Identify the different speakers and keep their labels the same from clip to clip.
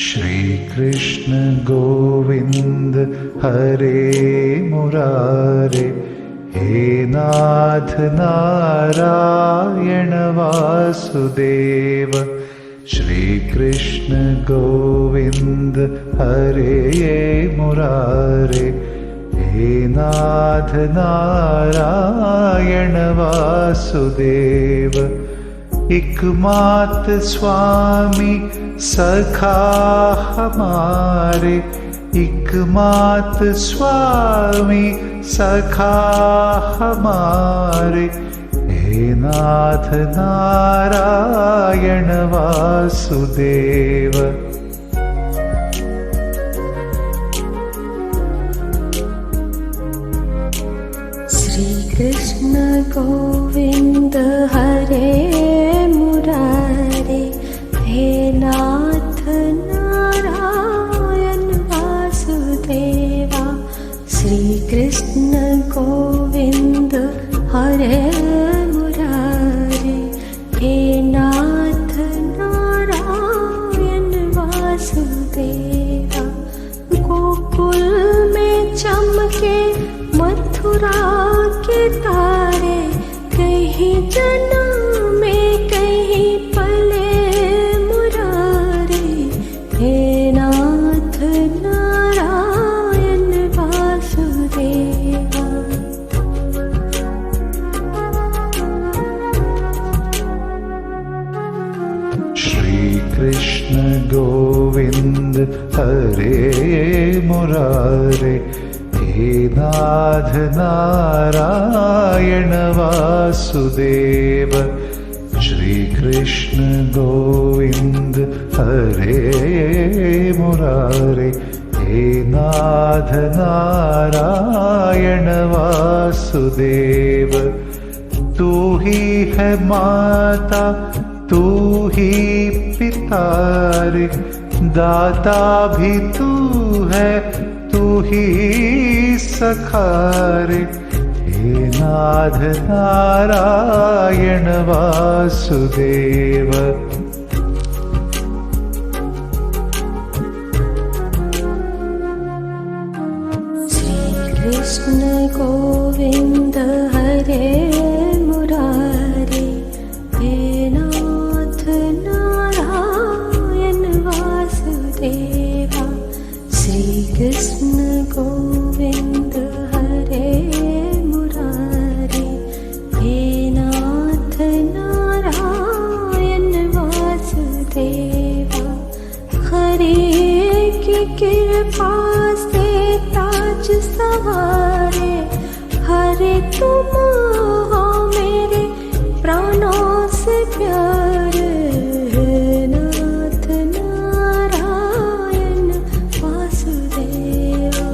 Speaker 1: श्री कृष्ण गोविंद हरे मुरारे, हे नाथ नारायण वासुदेव। श्री कृष्ण गोविंद हरे मुरारे, हे नाथ नारायण वासुदेव। एकमात्र स्वामी सखा हमारे, एकमात्र स्वामी सखा हमारे, हे नाथ नारायण वासुदेव।
Speaker 2: श्री कृष्ण गोविंद हरे मुरारे, हे नाथ नारायण वासुदेवा। श्री कृष्ण गोविंद हरे मुरारे, हे नाथ नारायण वासुदेवा। गोकुल में चमके मथुरा के तारे, कहीं जन्म में कहीं पले मुरारे, हे नाथ नारायण वासुदेवा।
Speaker 1: श्री कृष्ण गोविंद हरे मुरारे, हे नाथ नारायण वासुदेव। श्री कृष्ण गोविंद हरे मुरारे, हे नाथ नारायण वासुदेव। तू ही है माता तू ही पिता रे, दाता भी तू है तू ही सखा रे, हे नाथ नारायण वासुदेव।
Speaker 2: श्री कृष्ण गोविंद हरे मुरारे, हे नाथ नारायण वासुदेवा। श्री कृष्ण गोविंद हरे मुरारे, हे नाथ नारायण वासुदेवा। हरे की कृपा से ताज सवारे, हरे तुम हो मेरे प्राणों से प्यारे, नाथ नारायण वासुदेवा।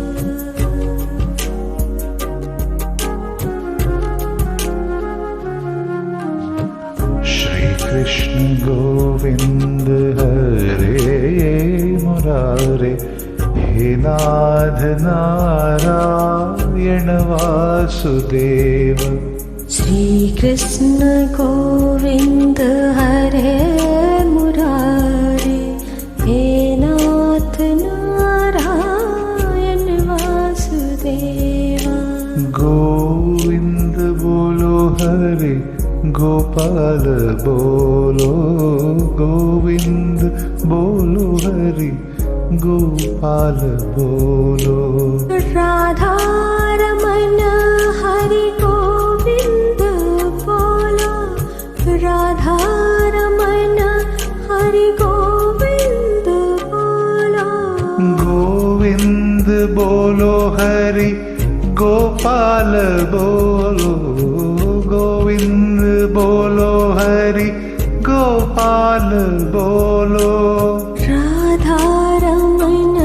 Speaker 1: श्री कृष्ण गोविंद हरे मुरारे, हे नाथ नारायण वासुदेव।
Speaker 2: श्री कृष्ण गोविंद हरे मुरारे, हे नाथ नारायण वासुदेवा।
Speaker 1: गोविंद बोलो हरे, गोपाल बोलो गोविंद बोलो हरि, गोपाल बोलो।
Speaker 2: राधा रमन हरि गोविंद बोलो, राधा रमन हरि गोविंद बोलो।
Speaker 1: गोविंद बोलो हरि गोपाल बोलो, गोविंद बोलो हरि गोपाल बोलो।
Speaker 2: राधा रमन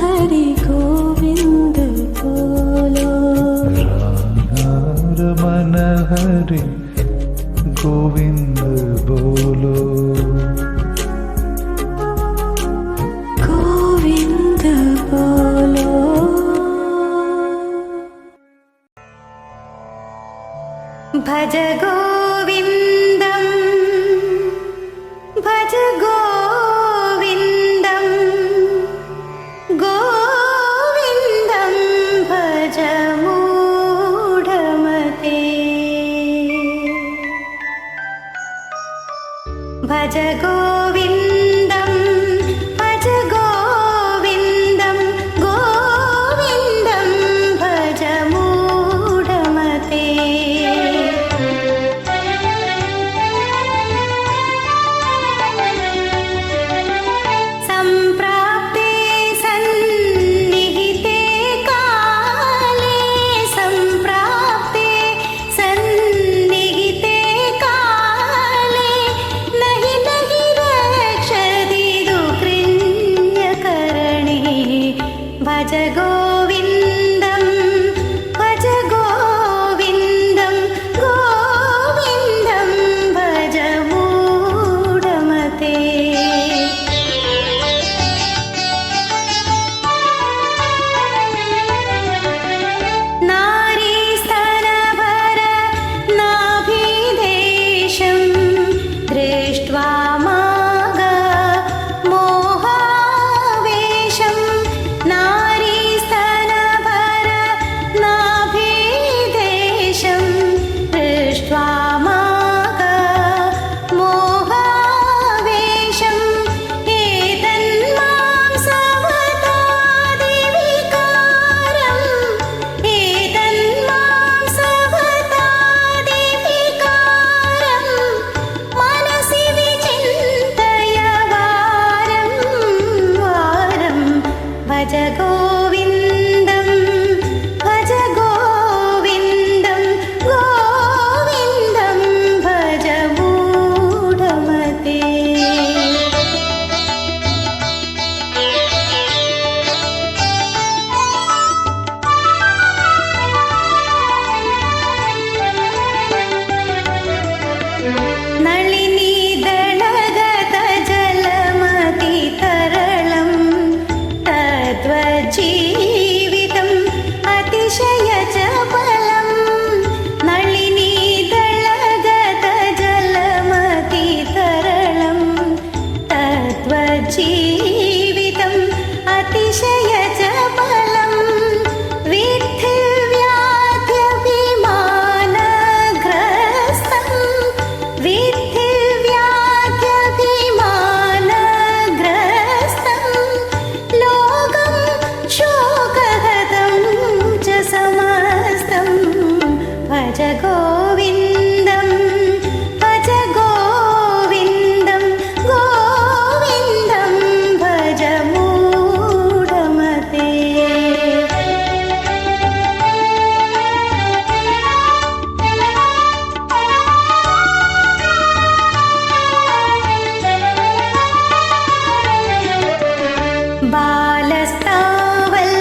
Speaker 2: हरि गोविंद बोलो,
Speaker 1: राधा रमन हरि गोविंद बोलो।
Speaker 2: गोविंद बोलो। भज गोविन्दं भज गोविन्दम् जीवितम् अतिशयजबलम् विद्धिव्याध्यभिमानग्रस्तम् विद्धिव्याध्यभिमानग्रस्तम् लोकं शोकगतं च समस्तं भज गोविन्दं भज गोविन्दं गोविन्दं भज मूढमते बालस्तावल्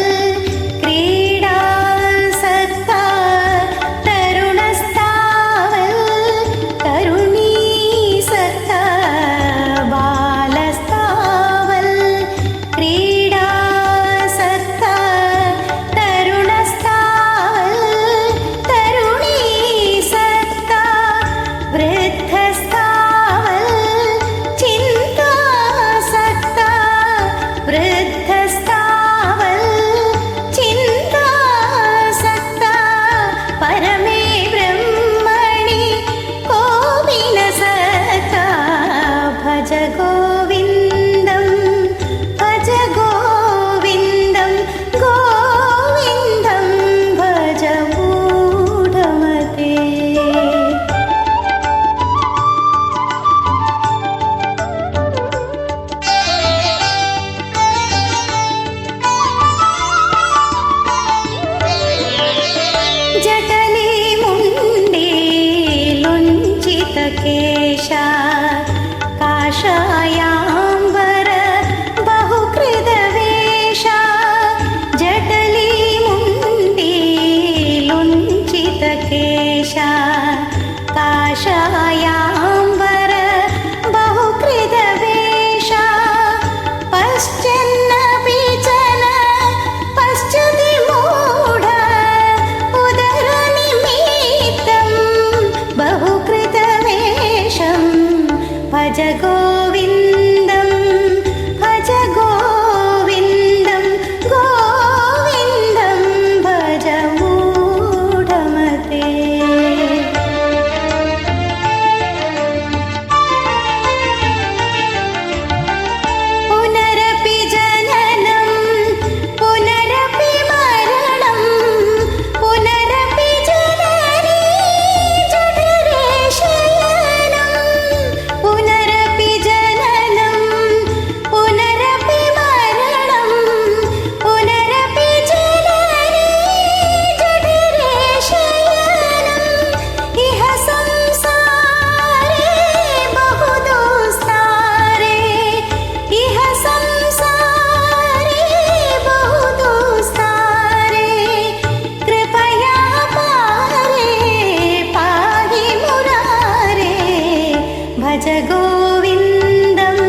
Speaker 2: क्रीडासक्ता तरुणस्तावल् तरुणीसक्ता बालस्तावल् क्रीडासक्ता तरुणस्तावल् तरुणीसक्ता वृद्धस्तावल् चिन्तासक्ता वृद्धस्तावल् चिन्तासक्ता परमे ब्रह्मणि कोऽपि न सक्ता भज गोविन्दं भज गोविन्दं गोविन्दं भज मूढमते जटली मुण्डे लुञ्चितकेशा काषायाम्बर बहुकृतवेषा जटली मुण्डे लुञ्चितकेशा काषायाम्बर बहुकृतवेषा पश्चन्नपि चन पश्चति मूढ उदरनिमित्तं बहुकृतवेषं भज गोविन्दं भज गोविन्दं गोविन्दं भज मूढमते पुनरपि जननं पुनरपि मरणं पुनरपि जननी जठरे शयनं पुनरपि जननं पुनरपि मरणं पुनरपि जननी जठरे शयनम् इह संसारे बहुदुस्तारे इह संसारे बहुदुस्तारे कृपया पारे पाहि मुरारे भज गोविन्दं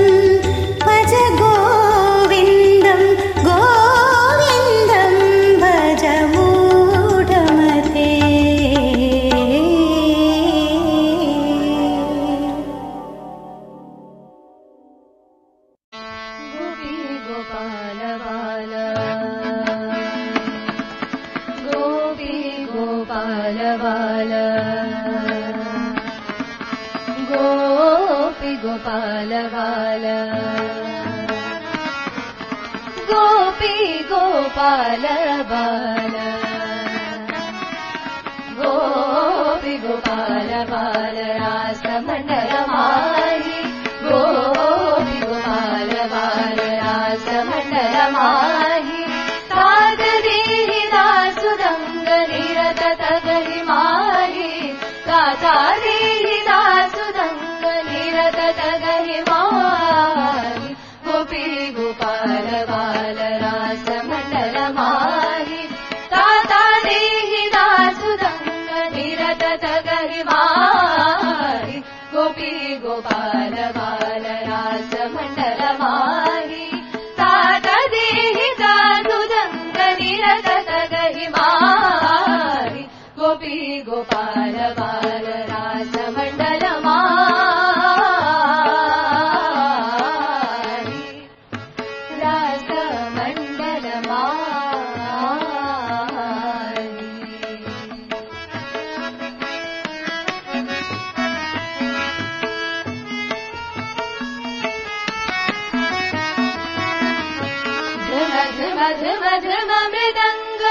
Speaker 2: भज गोविन्दं गोविन्दं भज मूढमते
Speaker 3: गोपी गोपाल बाल गोपी गोपाल बाल गोपी गोपाल बाल गोपी गोपाल बाल गोपी गोपाल बाल रासमण्डलमाहि गोपी गोपाल बाल रासमण्डलमाहि ताददेहि दासुदङ्ग निरत तगहि माहि तादेहि दासुदङ्ग निरत तगहि माहि गोपी गोपाल बाल रासमण्डलमाहि तादेहि दासुदङ्ग निरत तगहि माहि गोपी गोपाल बाल रासमण्डलमाहि तादेहि दासुदङ्ग निरत तगहि माहि गोपी गोपाल बाल रासमण्डलमाहि झम झम झम मृदंग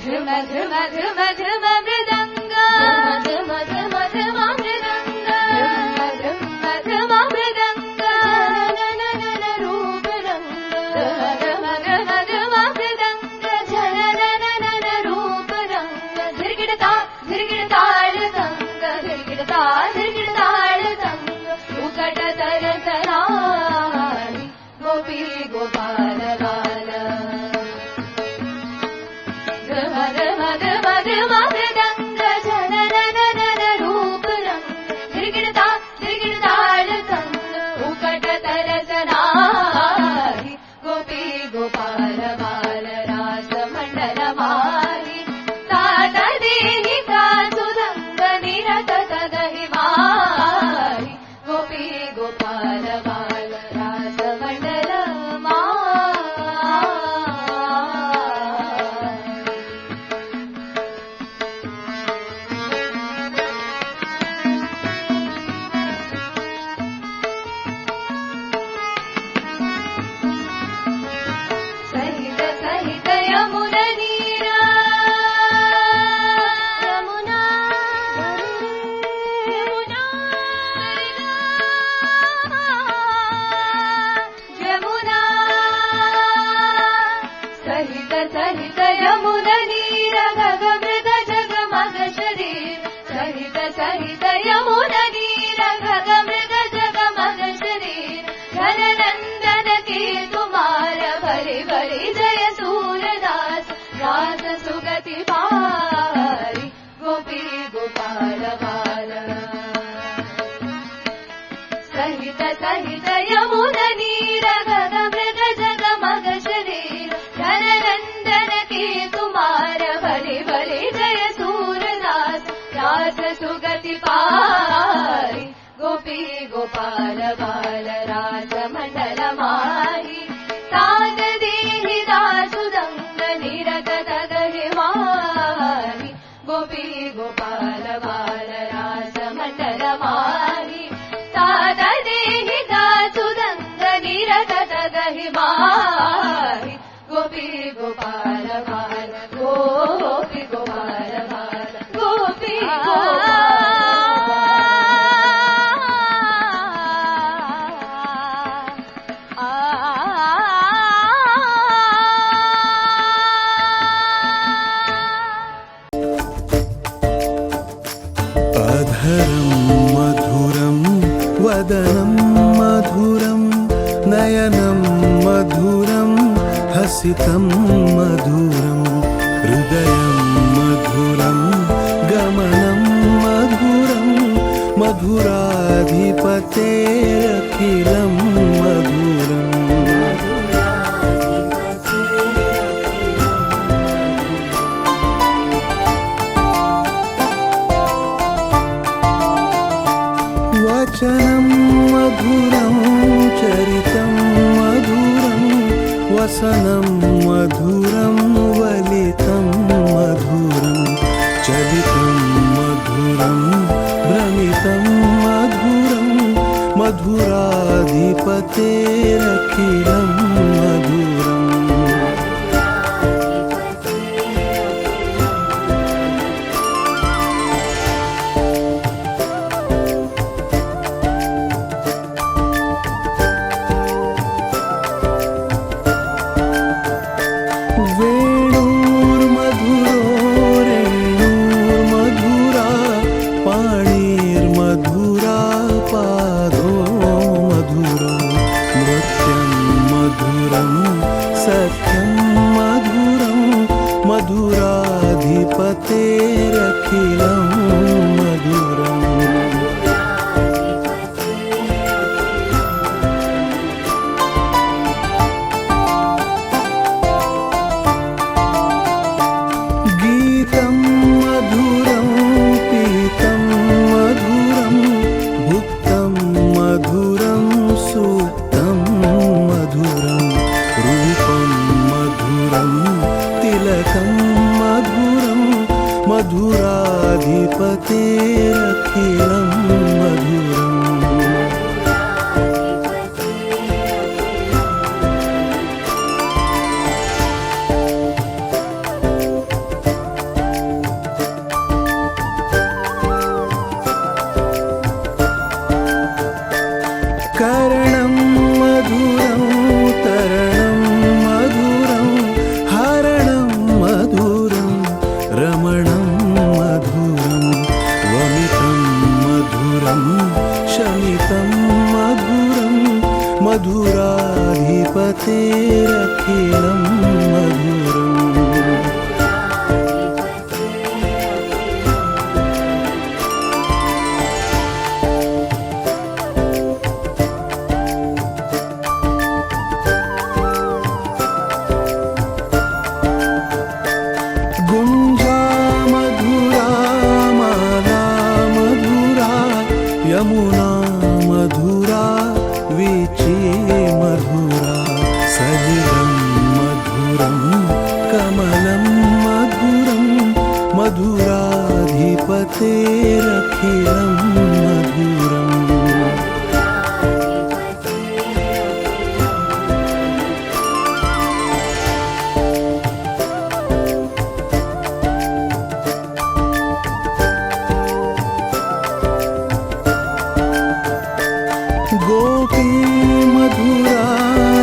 Speaker 3: झम झम झम झम मृदंग झम झम झम मृदंग झम झम मृदंग जनन रूप रंग झम झम झम मृदंग जनन रूप रंग झिरगिडता झिरगिडताळ संग झिरगिडता झिरगिडताळ संग उकट तरसनारी गोपी गोपाल बाल झम झम झम झम मृदंग जनन रूप रंग झिरगिडता झिरगिडताळ संग उकट तरसनारी गोपी गोपाल बाल रास मंडल मारी तात देहि का सुरंग निरत तदहि मारी गोपी गोपाल बाल रास मंडल सहित सहित यमुना नीरा यमुना यमुना यमुना सहित सहित यमुना नीर गग मृग जग मग शरीर सहित सहित यमुना नीर गग मृग जग मग शरीर घन नंदन के तुम्हार भरे भरे जय सूरदास रास सुगति पारी गोपी गोपाल बाल सहित सहित यमुना नीर गग मृग जग मग शरीर घन नंदन के तुम्हार भरे भरे जय सूरदास रास सुगति पारी गोपी गोपाल बाल रास मंडल मारी तात देहि दासुदंग निरत तदहि मारी गोपी गोपाल बाल रास मंडल मारी तात देहि दासुदंग निरत तदहि मारी गोपी गोपाल बाल गोपी गोपाल बाल गोपी
Speaker 4: अधरं मधुरं वदनं मधुरं नयनं मधुरं हसितं मधुरं हृदयं मधुरं गमनं मधुरं मधुराधिपतेरखिलं मधुरम् वचनं मधुरं चरितं मधुरं वसनं मधुरं वलितं मधुरं चलितं मधुरं भ्रमितं मधुरं मधुराधिपतेरखिलं मधुरम् चरणं मधुरं तरणं मधुरं हरणं मधुरं रमणं मधुरं वमितं मधुरं शमितं मधुरं मधुराधिपतेरखिलं मधुरम् गुञ्जा मधुरा माला मधुरा यमुना मधुरा वीची मधुरा सलिलं मधुरं कमलं मधुरं मधुराधिपतेरखिलं मधुरम् गोपी मधुरा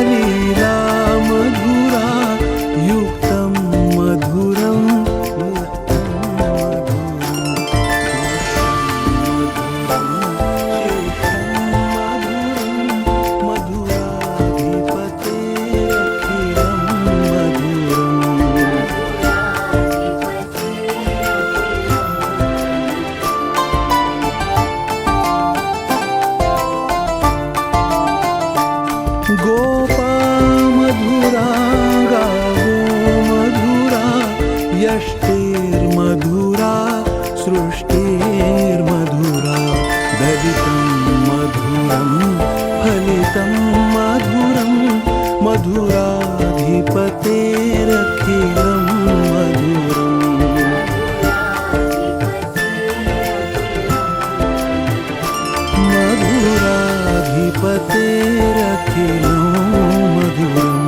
Speaker 4: लीला मधुरा युक्तं मधुरं मुक्तं मधुरं मधुराधिपतेरखिलं मधुरम् गोपा मधुरा गावो मधुरा यष्टिर्मधुरा सृष्टिर्मधुरा दलितं मधुरं फलितं मधुरं मधुराधिपतेरखिलं मधुरम् मधुराधिपतेरखिलं मधुरम्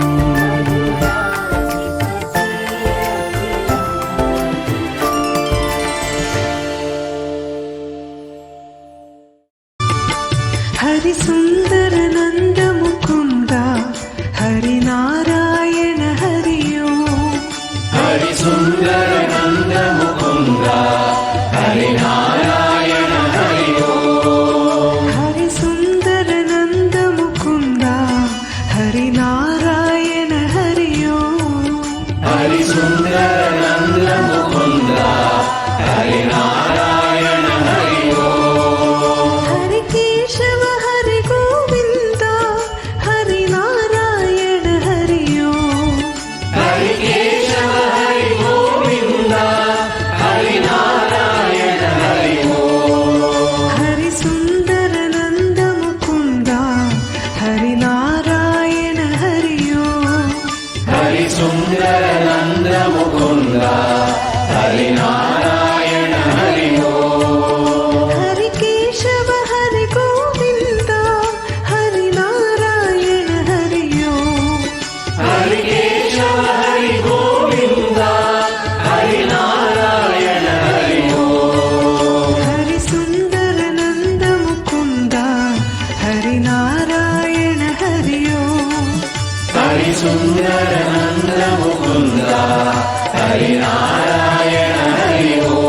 Speaker 2: हरि सुंदर नंद मुकुंद हरि नारायण हरि ओम
Speaker 5: हरि सुंदर नंद मुकुंद हरि नारायण हरि ओम
Speaker 2: हरि सुंदर नंद मुकुंद हरि नारायण हरि ओम
Speaker 5: हरि सुंदर नंद मुकुंद हरि नारायण हरि ओम
Speaker 2: हरि केशव हरि गोविंद हरि नारायण हरि ओम
Speaker 5: हरि केशव हरि गोविंद हरि नारायण हरि ओम
Speaker 2: हरि सुंदर नंद मुकुंद हरि नारायण हरि ओम
Speaker 5: हरि सुंदर नंद मुकुंद हरि नारायण हरि ओम
Speaker 2: हरि केशव हरि गोविंद हरि नारायण हरि ओम
Speaker 5: हरि केशव हरि गोविंद हरि नारायण हरि ओम
Speaker 2: हरि सुंदर नंद मुकुंद हरि नारायण हरि ओम
Speaker 5: हरि सुंदर नंद मुकुंद हरि नारायण हरि ओम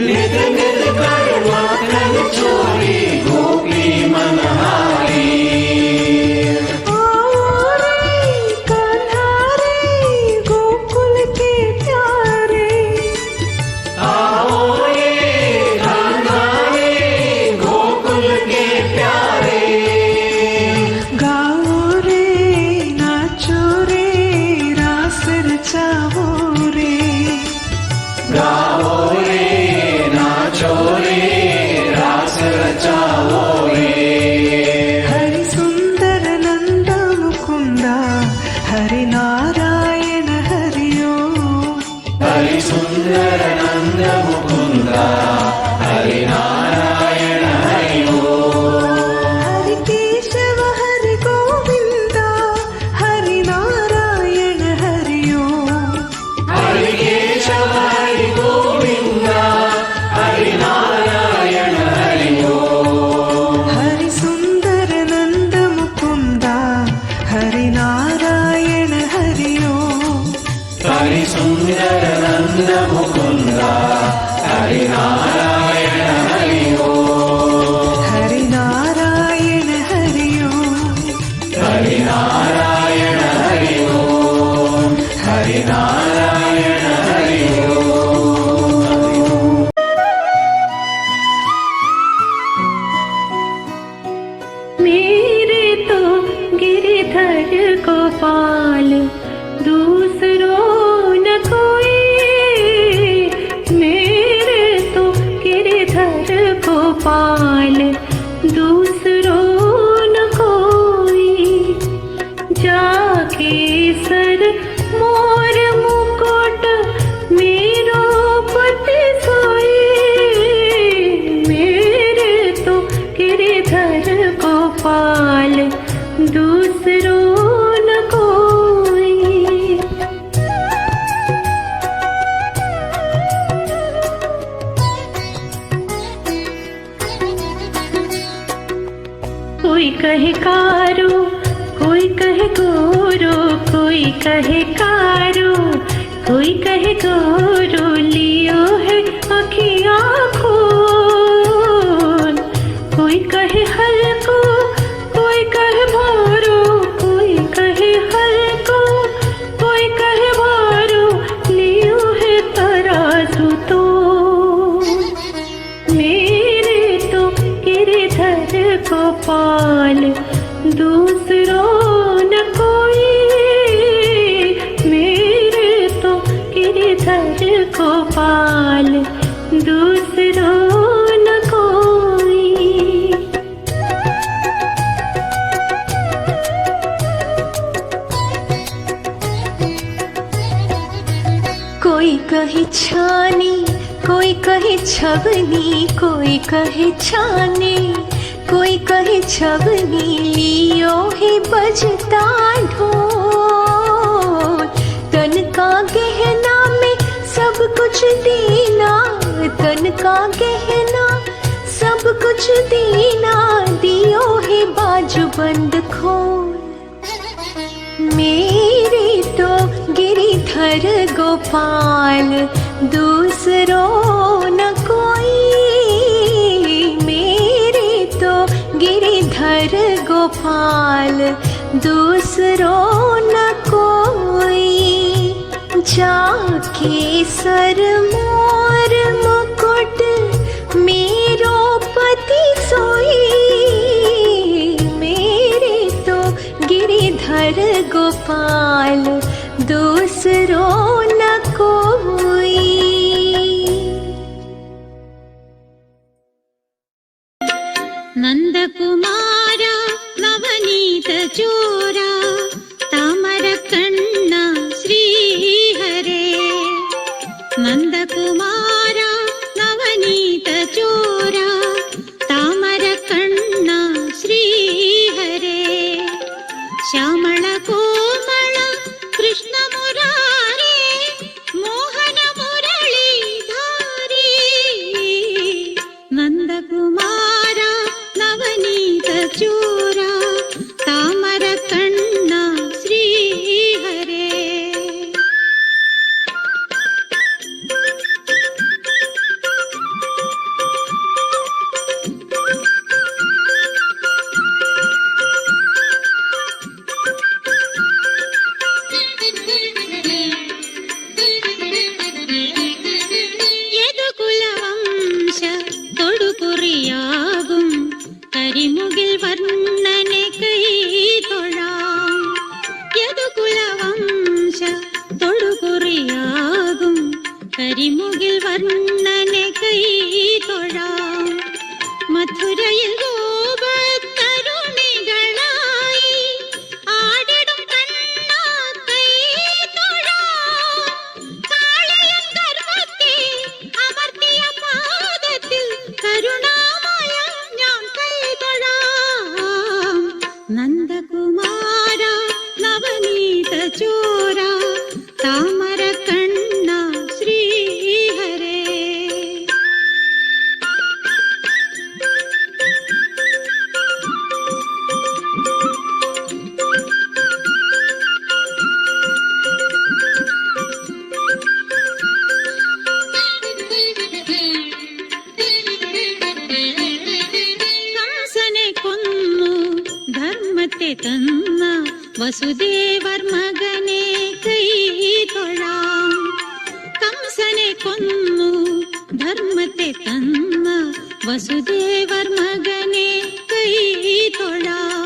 Speaker 5: नित नित कर माखन चोरी गोपी मनहारी
Speaker 2: आओ रे कान्हा रे गोकुल के प्यारे
Speaker 5: आओ रे कान्हा रे गोकुल के प्यारे
Speaker 2: गाओ रे नाचो रे रास रचाओ रे
Speaker 5: गाओ रे नाचो रे रास रचाओ रे
Speaker 2: हरि सुंदर नंद मुकुंद हरि नारायण हरि ओम
Speaker 5: हरि सुंदर नंद मुकुंद हरि नारायण हरि ओम
Speaker 2: हरि केशव हरि गोविंद हरि नारायण हरि ओम
Speaker 5: हरि केशव हरि गोविंद हरि नारायण हरि ओम
Speaker 2: हरि सुंदर नंद मुकुंद हरि नारायण हरि ओम
Speaker 5: हरि सुंदर नंद मुकुंद हरि नारायण हरि ओम
Speaker 2: हरि नारायण हरि ओम
Speaker 5: हरि नारायण हरि ओम हरि नारायण हरि ओम
Speaker 6: मेरे तो गिरिधर गोपाल दूसरों न कोई मेरे तो गिरिधर गोपाल दूसरों न कोई जाके सर मोर मुकुट मेरो पति सोई मेरे तो गिरिधर गोपाल दूसरों न कोई कोई कहे कारो कोई कहे गोरो कोई कहे कारो कोई कहे गोरो लियो है अखियाँ खून कोई कहे हल्को कोई कहे भोरो कोई कहे हल्को कोई कहे भोरो लियो है तराजू तो मेरे तो गिरिधर गोपाल दूसरों न कोई मेरे तो गिरिधर गोपाल दूसरों न कोई कोई कहे छानी कोई कहे छवनी कोई कहे छानी कोई कहे छवनी लियो है बजता ढोल तन का गहना में सब कुछ दीना तन का गहना सब कुछ दीना दियो है बाजू बंद खोल मेरे तो गिरिधर गोपाल दूसरों न कोई मेरे तो गिरिधर गोपाल दूसरों न कोई जाके सर मोर मुकुट मेरो पति सोई मेरे तो गिरिधर गोपाल दूसरों न कोई
Speaker 7: ನಂದಕುಮಾರ ನವನೀತ ಚೋರ ತಾಮರ ಕಣ್ಣ ಶ್ರೀಹರೇ ನಂದಕುಮಾರ ನವನೀತ ಚೋರ ತಾಮರ ಕಣ್ಣ ಶ್ರೀಹರೇ ಶ್ಯಾಮಳ ಕೋಮಳ ಕೃಷ್ಣ ಮುರಾರೇ ಮೋಹನ ಮುರಳೀಧಾರಿ ನಂದಕುಮಾರ ನವನೀತ ಚೂರ ತಾಮರ ಕಣ್ಣ ಶ್ರೀಹರೇ തൊടുകുറിയാകും കരിമുകിൽ വർണ്ണനെ കൈ തൊഴാം. യദുകുലവംശ തൊടുകുറിയാകും കരിമുകിൽ വർണ്ണനെ കൈ തൊഴാം. മധുരയിൽ ഗോപതരുണികളായി ആടിടും കണ്ണാ കൈ തൊഴാം. കാളയൻ ഗർഭത്തെ അമർത്തിയ പാദത്തിൽ കരുണാമയ ഞാൻ കൈ തൊഴാം. നന്ദകുമാര നവനീത ചോര താമര കണ്ണ ശ്രീഹരേ. കംസനെ കൊന്നു ധർമ്മത്തെ തന്ന വസുദേവർ മകനെ കൈ തൊഴാം. കംസനെ കൊന്നു ധർമ്മത്തെ തന്ന വസുദേവർ മകനെ കൈ തൊഴാം.